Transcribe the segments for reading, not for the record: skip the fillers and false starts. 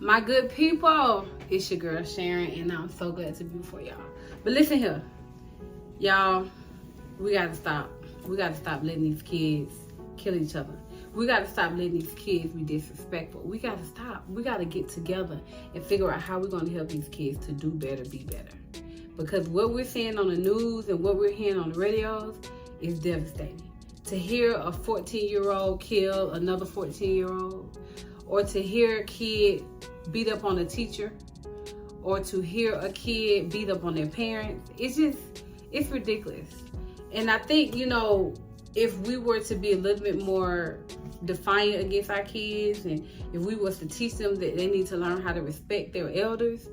My good people, it's your girl Sharon, and I'm so glad to be before y'all. But listen here, y'all, we gotta stop. We gotta stop letting these kids kill each other. We gotta stop letting these kids be disrespectful. We gotta stop. We gotta get together and figure out how we're gonna help these kids to do better, be better. Because what we're seeing on the news and what we're hearing on the radios is devastating. To hear a 14-year-old kill another 14-year-old, or to hear a kid beat up on a teacher, or to hear a kid beat up on their parents, it's ridiculous. And I think, if we were to be a little bit more defiant against our kids, and if we was to teach them that they need to learn how to respect their elders,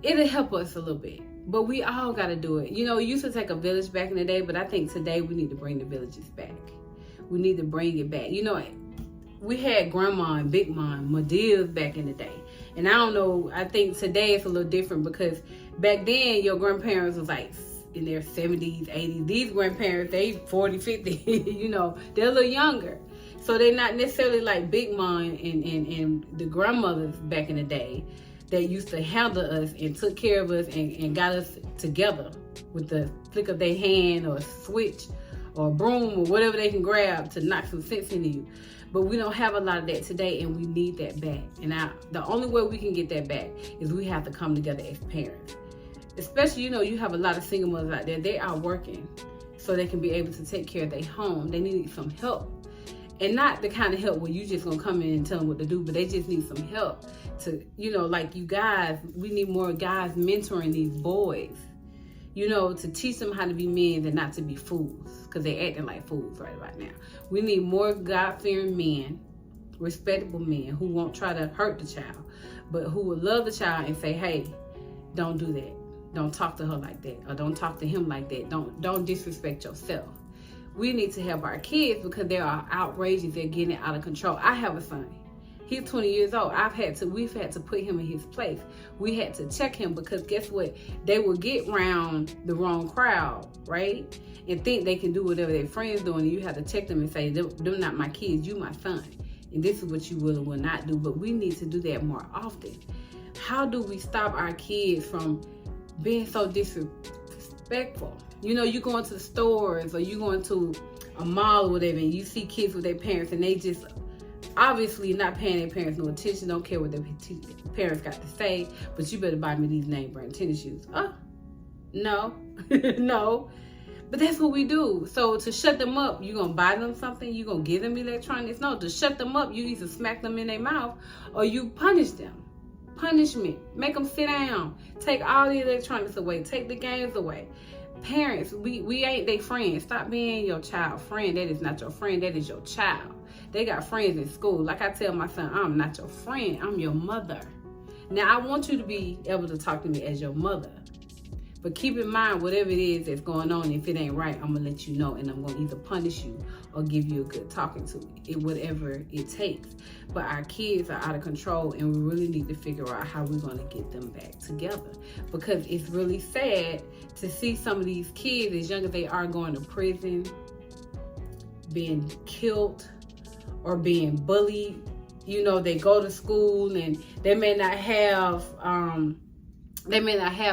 it'll help us a little bit. But we all got to do it. It used to take a village back in the day, but I think today we need to bring the villages back. We need to bring it back. We had grandma and big mom, Medias back in the day. And I don't know, I think today it's a little different because back then your grandparents was like in their 70s, 80s. These grandparents, they 40, 50, they're a little younger. So they're not necessarily like big mom and the grandmothers back in the day that used to handle us and took care of us and got us together with the flick of their hand or a switch or a broom or whatever they can grab to knock some sense into you. But we don't have a lot of that today, and we need that back. And the only way we can get that back is we have to come together as parents. Especially, you have a lot of single mothers out there. They are working so they can be able to take care of their home. They need some help. And not the kind of help where you just gonna come in and tell them what to do, but they just need some help to, like you guys, we need more guys mentoring these boys, to teach them how to be men and not to be fools, because they're acting like fools right about now. We need more God-fearing men, respectable men who won't try to hurt the child, but who will love the child and say, hey, don't do that. Don't talk to her like that, or don't talk to him like that. Don't disrespect yourself. We need to help our kids because they are outrageous. They're getting out of control. I have a son. He's 20 years old. We've had to put him in his place. We had to check him because guess what? They will get around the wrong crowd, right? And think they can do whatever their friends do, and you have to check them and say, they're not my kids, you my son. And this is what you will or will not do. But we need to do that more often. How do we stop our kids from being so disrespectful? You go into the stores or you go into a mall or whatever, and you see kids with their parents, and they just obviously not paying their parents no attention, don't care what their parents got to say, but you better buy me these name brand tennis shoes. No, no. But that's what we do. So to shut them up, you gonna buy them something, you gonna give them electronics. No, to shut them up, you either smack them in their mouth or you punish them. Punishment. Make them sit down. Take all the electronics away. Take the games away. Parents, we ain't their friends. Stop being your child friend. That is not your friend. That is your child. They got friends in school. Like I tell my son, I'm not your friend. I'm your mother. Now, I want you to be able to talk to me as your mother. But keep in mind, whatever it is that's going on, if it ain't right, I'm going to let you know. And I'm going to either punish you or give you a good talking to, whatever it takes. But our kids are out of control, and we really need to figure out how we're going to get them back together. Because it's really sad to see some of these kids, as young as they are, going to prison, being killed, or being bullied. They go to school and they may not have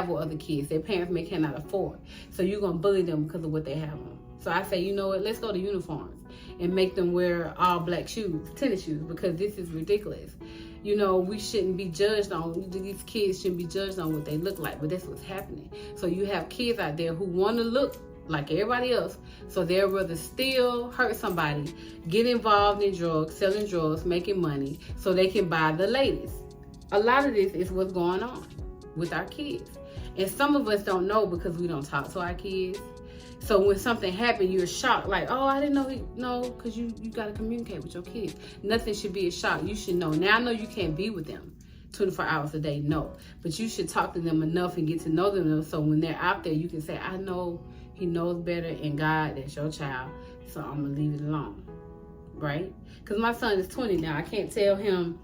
what other kids, their parents cannot afford. So you're going to bully them because of what they have on. So I say, let's go to uniforms and make them wear all black shoes, tennis shoes, because this is ridiculous. We shouldn't be judged on, these kids shouldn't be judged on what they look like, but that's what's happening. So you have kids out there who want to look like everybody else, so they'll rather steal, hurt somebody, get involved in drugs, selling drugs, making money, so they can buy the latest. A lot of this is what's going on with our kids. And some of us don't know because we don't talk to our kids. So when something happened, you're shocked, like, oh, I didn't know because you got to communicate with your kids. Nothing should be a shock. You should know. Now I know you can't be with them 24 hours a day, no. But you should talk to them enough and get to know them enough so when they're out there, you can say, I know he knows better, and God, that's your child, so I'm going to leave it alone, right? Because my son is 20 now. I can't tell him,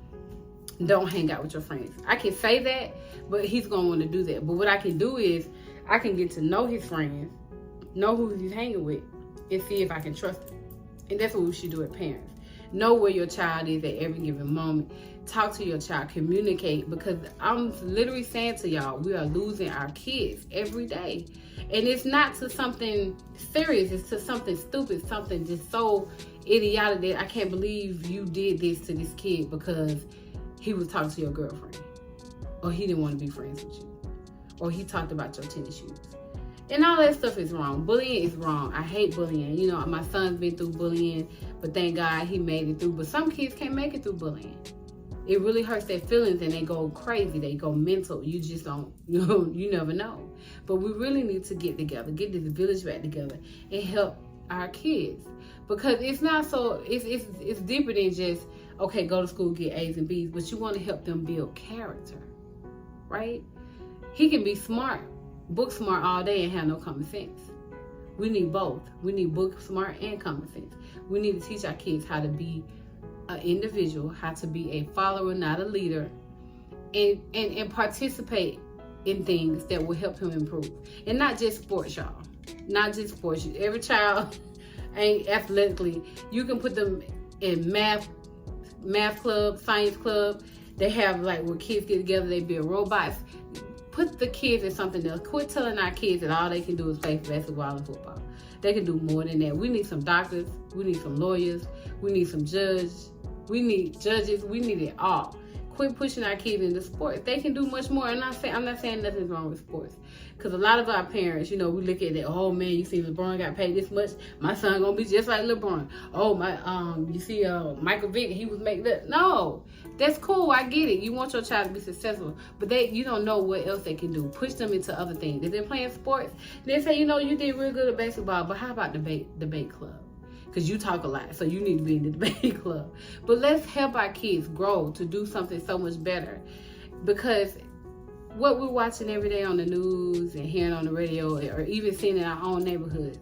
don't hang out with your friends. I can say that, but he's going to want to do that. But what I can do is I can get to know his friends, know who he's hanging with, and see if I can trust him. And that's what we should do as parents. Know where your child is at every given moment. Talk to your child, communicate, because I'm literally saying to y'all, we are losing our kids every day. And it's not to something serious, it's to something stupid, something just so idiotic that I can't believe you did this to this kid because he was talking to your girlfriend, or he didn't want to be friends with you, or he talked about your tennis shoes. And all that stuff is wrong. Bullying is wrong. I hate bullying. You know, my son's been through bullying, but thank God he made it through. But some kids can't make it through bullying. It really hurts their feelings and they go crazy. They go mental. You just don't, you never know. But we really need to get together, get this village back together and help our kids. Because it's not so, it's deeper than just, okay, go to school, get A's and B's, but you want to help them build character, right? He can be smart, book smart all day and have no common sense. We need both. We need book smart and common sense. We need to teach our kids how to be an individual, how to be a follower, not a leader, and participate in things that will help him improve. And not just sports, y'all. Not just sports. Every child ain't athletically. You can put them in math club, science club. They have like where kids get together, they build robots. Put the kids in something else. Quit telling our kids that all they can do is play basketball and football. They can do more than that. We need some doctors. We need some lawyers. We need some judges. We need judges. We need it all. Quit pushing our kids into sports. They can do much more. And I'm not saying nothing's wrong with sports. Because a lot of our parents, we look at it, oh man, you see LeBron got paid this much, my son gonna be just like LeBron. Oh you see Michael Vick, he was making that. No, that's cool, I get it. You want your child to be successful, but you don't know what else they can do. Push them into other things. If they're playing sports, they say, you did real good at basketball, but how about debate club? Because you talk a lot, so you need to be in the debate club. But let's help our kids grow to do something so much better. Because what we're watching every day on the news and hearing on the radio, or even seeing in our own neighborhoods,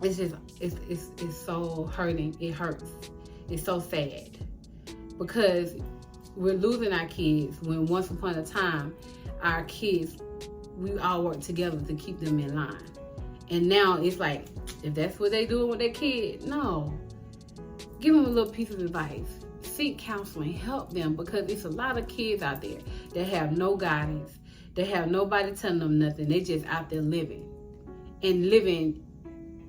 it's so hurting. It hurts. It's so sad. Because we're losing our kids when once upon a time, our kids, we all worked together to keep them in line. And now it's like, if that's what they doing with their kid, no. Give them a little piece of advice. Seek counseling, help them, because it's a lot of kids out there that have no guidance. They have nobody telling them nothing. They just out there living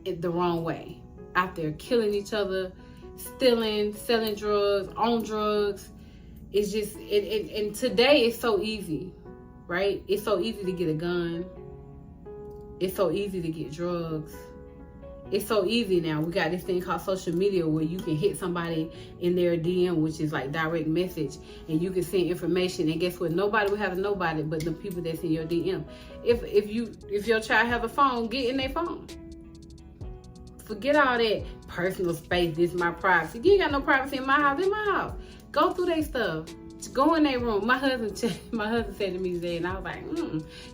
it the wrong way. Out there killing each other, stealing, selling drugs, on drugs. It's just, and today it's so easy, right? It's so easy to get a gun. It's so easy to get drugs. It's so easy now. We got this thing called social media where you can hit somebody in their DM, which is like direct message, and you can send information. And guess what? Nobody will have nobody but the people that's in your DM. If your child have a phone, get in their phone. Forget all that personal space. This is my privacy. You ain't got no privacy in my house. In my house, go through their stuff. Go in their room. My husband said to me today, and I was like,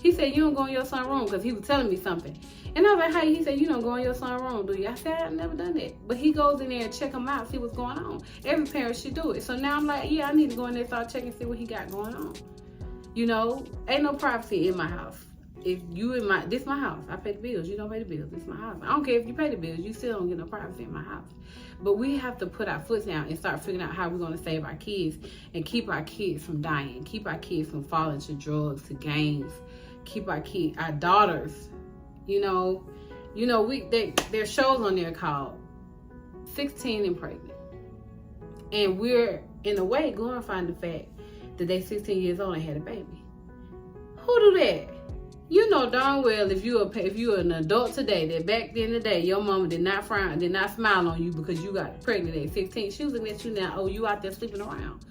He said, you don't go in your son's room, because he was telling me something. And I was like, hey, he said, you don't go in your son's room, do you? I said, I've never done that. But he goes in there and check him out, see what's going on. Every parent should do it. So now I'm like, yeah, I need to go in there and start checking, see what he got going on. Ain't no privacy in my house. This my house. I pay the bills. You don't pay the bills. This my house. I don't care if you pay the bills. You still don't get no privacy in my house. But we have to put our foot down and start figuring out how we're going to save our kids and keep our kids from dying. Keep our kids from falling to drugs, to gangs. Keep our daughters. There's shows on there called 16 and Pregnant. And we're, in a way, glorifying the fact that they 16 years old and had a baby. Who do that? You know darn well if you're an adult today, that back in the day, your mama did not smile on you because you got pregnant at 16. She was looking at you now, oh, you out there sleeping around.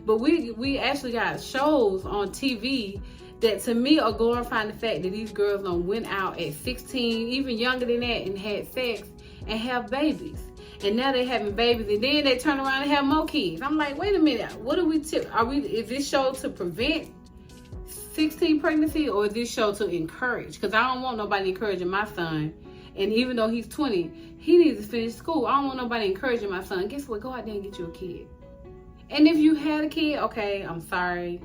But we actually got shows on TV that to me are glorifying the fact that these girls went out at 16, even younger than that, and had sex and have babies. And now they're having babies, and then they turn around and have more kids. I'm like, wait a minute, what are we is this show to prevent 16 pregnancy, or is this show to encourage? Because I don't want nobody encouraging my son. And even though he's 20, he needs to finish school. I don't want nobody encouraging my son. Guess what? Go out there and get you a kid. And if you had a kid, okay, I'm sorry.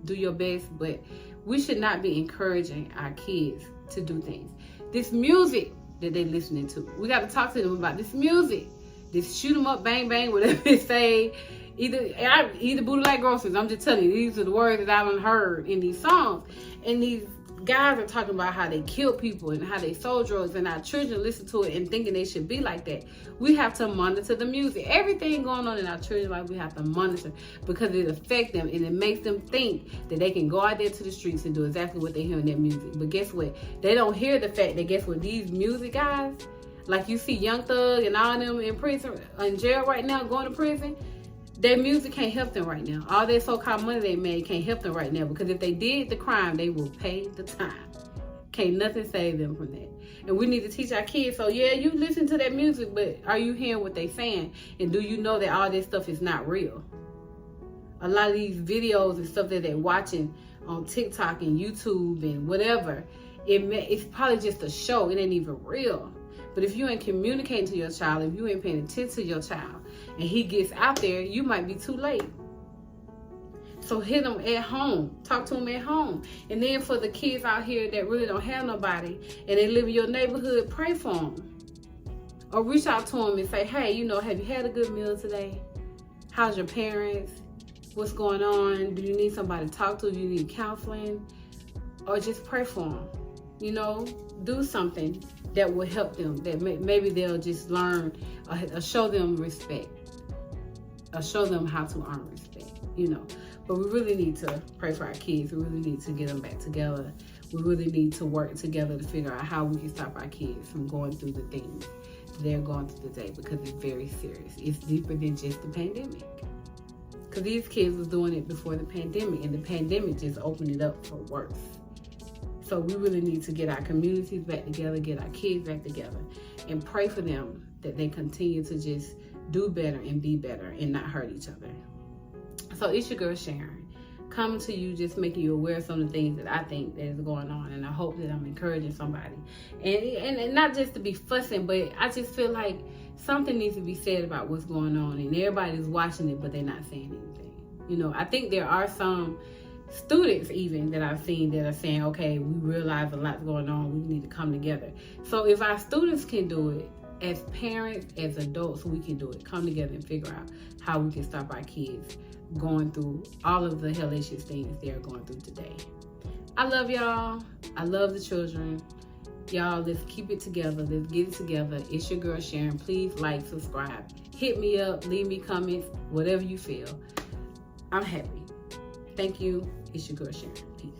Do your best. But we should not be encouraging our kids to do things. This music that they're listening to, we got to talk to them about this music. This shoot 'em up, bang, bang, whatever they say. Either booty like groceries. I'm just telling you, these are the words that I've heard in these songs. And these guys are talking about how they kill people and how they sold drugs, and our children listen to it and thinking they should be like that. We have to monitor the music. Everything going on in our children's life, we have to monitor, because it affects them and it makes them think that they can go out there to the streets and do exactly what they hear in that music. But guess what? They don't hear the fact that guess what? These music guys, like you see Young Thug and all them in prison, in jail right now, going to prison. Their music can't help them right now. All their so-called money they made can't help them right now, because if they did the crime, they will pay the time. Can't nothing save them from that. And we need to teach our kids. So yeah, you listen to that music, but are you hearing what they saying? And do you know that all this stuff is not real? A lot of these videos and stuff that they're watching on TikTok and YouTube and whatever, it's probably just a show. It ain't even real. But if you ain't communicating to your child, if you ain't paying attention to your child, and he gets out there, you might be too late. So hit them at home. Talk to them at home. And then for the kids out here that really don't have nobody and they live in your neighborhood, pray for them. Or reach out to them and say, hey, you know, have you had a good meal today? How's your parents? What's going on? Do you need somebody to talk to? Do you need counseling? Or just pray for them. You know, do something that will help them, that maybe they'll just learn or show them respect, or show them how to earn respect, you know. But we really need to pray for our kids. We really need to get them back together. We really need to work together to figure out how we can stop our kids from going through the things they're going through today, because it's very serious. It's deeper than just the pandemic. Because these kids was doing it before the pandemic, and the pandemic just opened it up for worse. So we really need to get our communities back together, get our kids back together, and pray for them that they continue to just do better and be better and not hurt each other. So it's your girl Sharon, coming to you, just making you aware of some of the things that I think that is going on, and I hope that I'm encouraging somebody. And not just to be fussing, but I just feel like something needs to be said about what's going on, and everybody's watching it, but they're not saying anything. You know, I think there are some students even that I've seen that are saying, okay, we realize a lot's going on, we need to come together. So if our students can do it, as parents, as adults, we can do it. Come together and figure out how we can stop our kids going through all of the hellacious things they're going through today. I love y'all. I love the children. Y'all, let's keep it together. Let's get it together. It's your girl Sharon. Please like, subscribe, hit me up, leave me comments, whatever you feel. I'm happy. Thank you. It's your girl Sharon. Peace.